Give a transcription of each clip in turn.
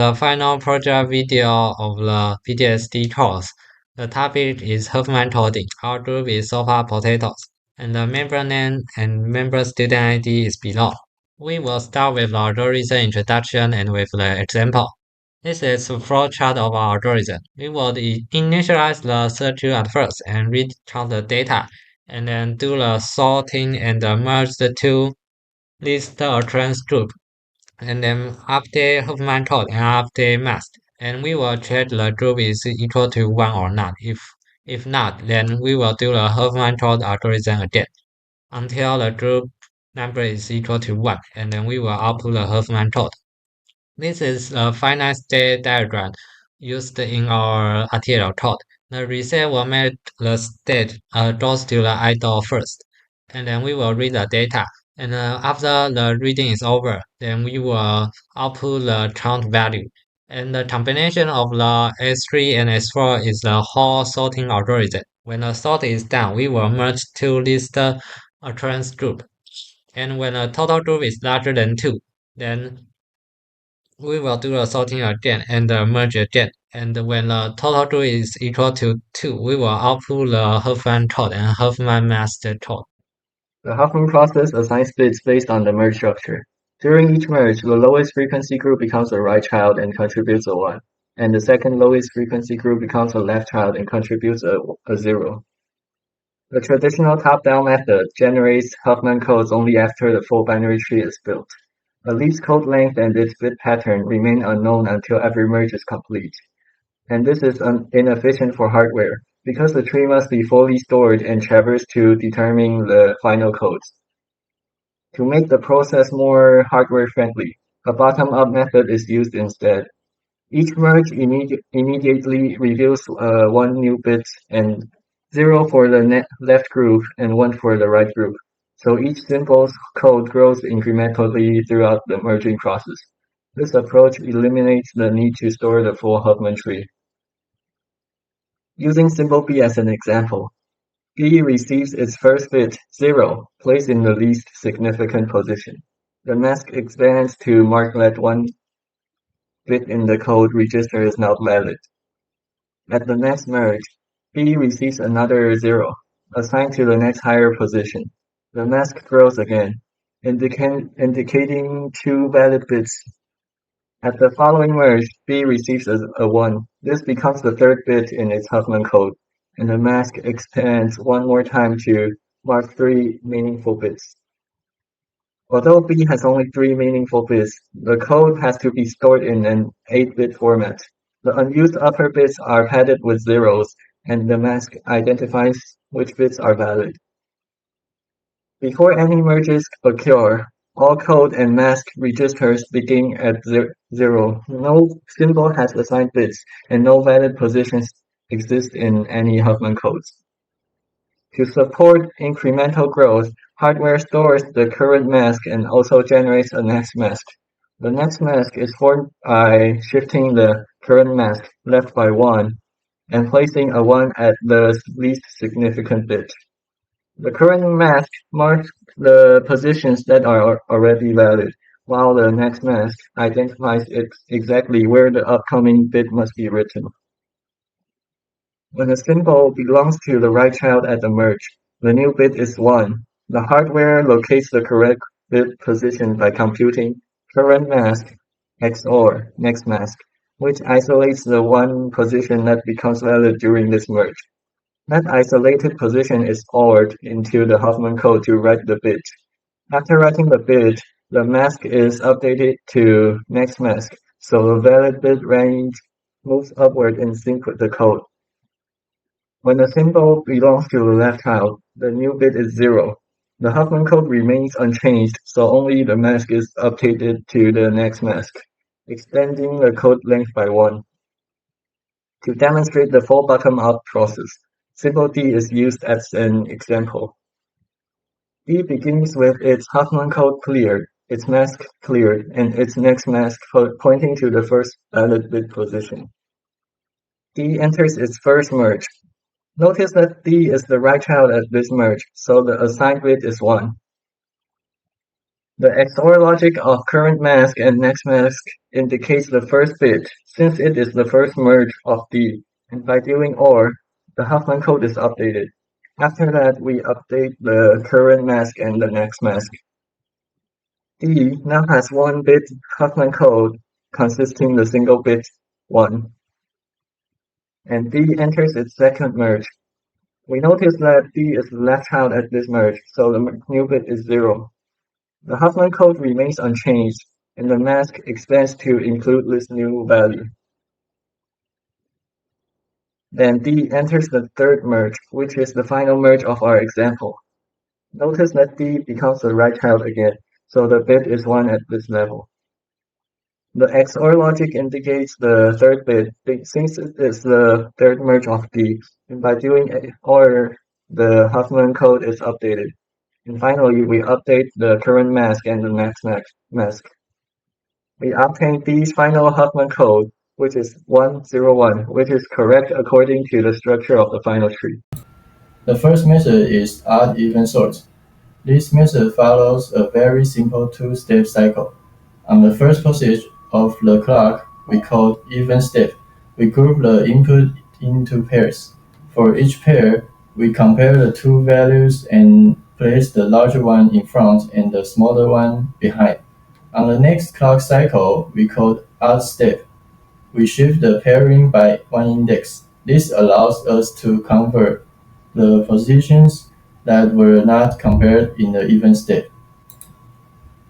The final project video of the PDSD course. The topic is Huffman coding. Our group is sofa potatoes, and the member name and member student ID is below. We will start with the algorithm introduction and with the example. This is a flowchart of our algorithm. We will initialize the search queue at first and read count the data, and then do the sorting and merge the two list occurrence group, and then update Huffman code and update mask. And we will check the group is equal to 1 or not. If not, then we will do the Huffman code algorithm again until the group number is equal to 1, and then we will output the Huffman code. This is a finite state diagram used in our RTL code. The reset will make the state goes to the idle first, and then we will read the data. And after the reading is over, then we will output the count value. And the combination of the S3 and S4 is the whole sorting algorithm. When the sort is done, we will merge two list occurrence group. And when the total group is larger than 2, then we will do the sorting again and merge again. And when the total group is equal to 2, we will output the Huffman code and Huffman master code. The Huffman process assigns bits based on the merge structure. During each merge, the lowest frequency group becomes a right child and contributes a 1, and the second lowest frequency group becomes a left child and contributes a 0. The traditional top-down method generates Huffman codes only after the full binary tree is built. A leaf's code length and its bit pattern remain unknown until every merge is complete. And this is inefficient for hardware, because the tree must be fully stored and traversed to determine the final codes. To make the process more hardware-friendly, a bottom-up method is used instead. Each merge immediately reveals 1 new bit and 0 for the left group and 1 for the right group. So each symbol's code grows incrementally throughout the merging process. This approach eliminates the need to store the full Huffman tree. Using symbol B as an example, B receives its first bit, 0, placed in the least significant position. The mask expands to mark that one bit in the code register is not valid. At the next merge, B receives another 0, assigned to the next higher position. The mask grows again, indicating 2 valid bits. At the following merge, B receives a 1. This becomes the third bit in its Huffman code, and the mask expands one more time to mark 3 meaningful bits. Although B has only 3 meaningful bits, the code has to be stored in an 8-bit format. The unused upper bits are padded with zeros, and the mask identifies which bits are valid. Before any merges occur, all code and mask registers begin at 0. No symbol has assigned bits, and no valid positions exist in any Huffman codes. To support incremental growth, hardware stores the current mask and also generates a next mask. The next mask is formed by shifting the current mask left by 1 and placing a 1 at the least significant bit. The current mask marks the positions that are already valid, while the next mask identifies exactly where the upcoming bit must be written. When a symbol belongs to the right child at the merge, the new bit is 1. The hardware locates the correct bit position by computing current mask XOR next mask, which isolates the 1 position that becomes valid during this merge. That isolated position is ORed into the Huffman code to write the bit. After writing the bit, the mask is updated to next mask, so the valid bit range moves upward in sync with the code. When the symbol belongs to the left child, the new bit is 0. The Huffman code remains unchanged, so only the mask is updated to the next mask, extending the code length by 1. To demonstrate the full bottom-up process, symbol D is used as an example. D begins with its Huffman code cleared, its mask cleared, and its next mask pointing to the first valid bit position. D enters its first merge. Notice that D is the right child at this merge, so the assigned bit is 1. The XOR logic of current mask and next mask indicates the first bit, since it is the first merge of D, and by doing OR, the Huffman code is updated. After that, we update the current mask and the next mask. D now has one bit Huffman code consisting the single bit 1, and D enters its second merge. We notice that D is left out at this merge, so the new bit is 0. The Huffman code remains unchanged, and the mask expands to include this new value. Then D enters the third merge, which is the final merge of our example. Notice that D becomes the right child again, so the bit is 1 at this level. The XOR logic indicates the third bit since it is the third merge of D, and by doing OR, the Huffman code is updated. And finally, we update the current mask and the next mask. We obtain D's final Huffman code, which is 101, which is correct according to the structure of the final tree. The first method is odd-even sort. This method follows a very simple two-step cycle. On the first passage of the clock, we call even step, we group the input into pairs. For each pair, we compare the two values and place the larger one in front and the smaller one behind. On the next clock cycle, we call odd step. We shift the pairing by one index. This allows us to convert the positions that were not compared in the even step.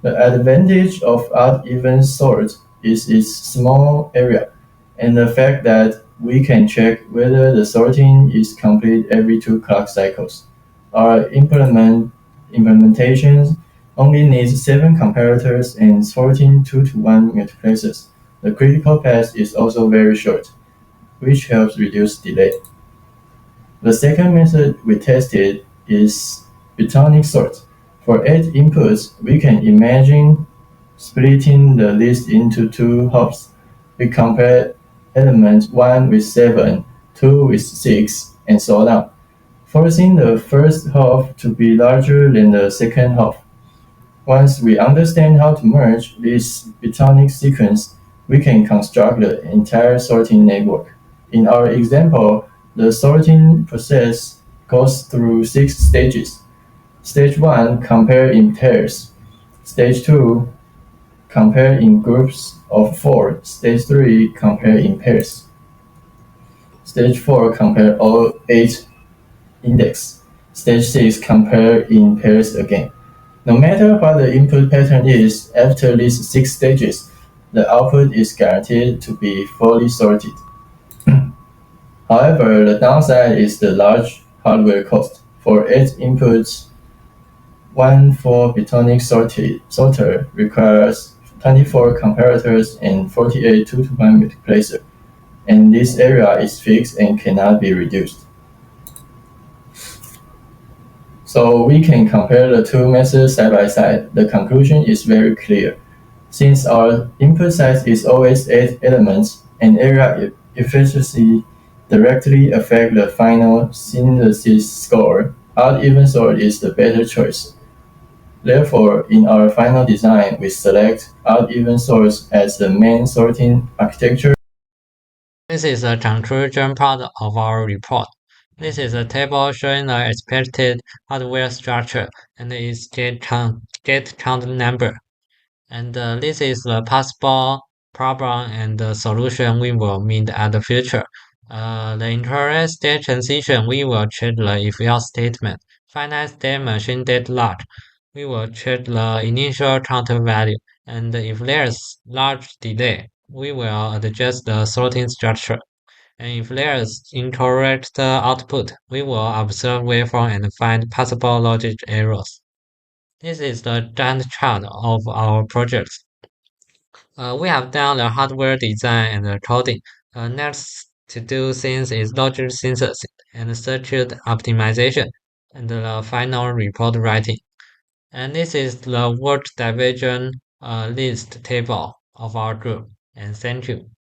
The advantage of odd-even sort is its small area, and the fact that we can check whether the sorting is complete every two clock cycles. Our implementation only needs 7 comparators and sorting 2 to 1 multiplexers. The critical path is also very short, which helps reduce delay. The second method we tested is Botonic sort. For 8 inputs, we can imagine splitting the list into 2 hops. We compare element 1 with 7, 2 with 6, and so on, forcing the first hop to be larger than the second hop. Once we understand how to merge this Botonic sequence, we can construct the entire sorting network. In our example, the sorting process goes through 6 stages. Stage 1, compare in pairs. Stage 2, compare in groups of 4. Stage 3, compare in pairs. Stage 4, compare all 8 index. Stage 6, compare in pairs again. No matter what the input pattern is, after these 6 stages, the output is guaranteed to be fully sorted. However, the downside is the large hardware cost. For 8 inputs, one 4-Botonic sorter requires 24 comparators and 48 2-to-1 multiplexer, and this area is fixed and cannot be reduced. So we can compare the two methods side by side. The conclusion is very clear. Since our input size is always 8 elements, and area efficiency directly affect the final synthesis score, odd-even sort is the better choice. Therefore, in our final design, we select odd-even sorts as the main sorting architecture. This is the conclusion part of our report. This is a table showing the expected hardware structure and its gate count number. And this is the possible problem and the solution we will meet at the future. The interest state transition, we will check the if-else statement. Finite state machine date large, we will check the initial counter value. And if there's large delay, we will adjust the sorting structure. And if there's incorrect output, we will observe waveform and find possible logic errors. This is the Gantt chart of our project. We have done the hardware design and the coding. Next to do things is logic synthesis and circuit optimization and the final report writing. And this is the work division list table of our group. And thank you.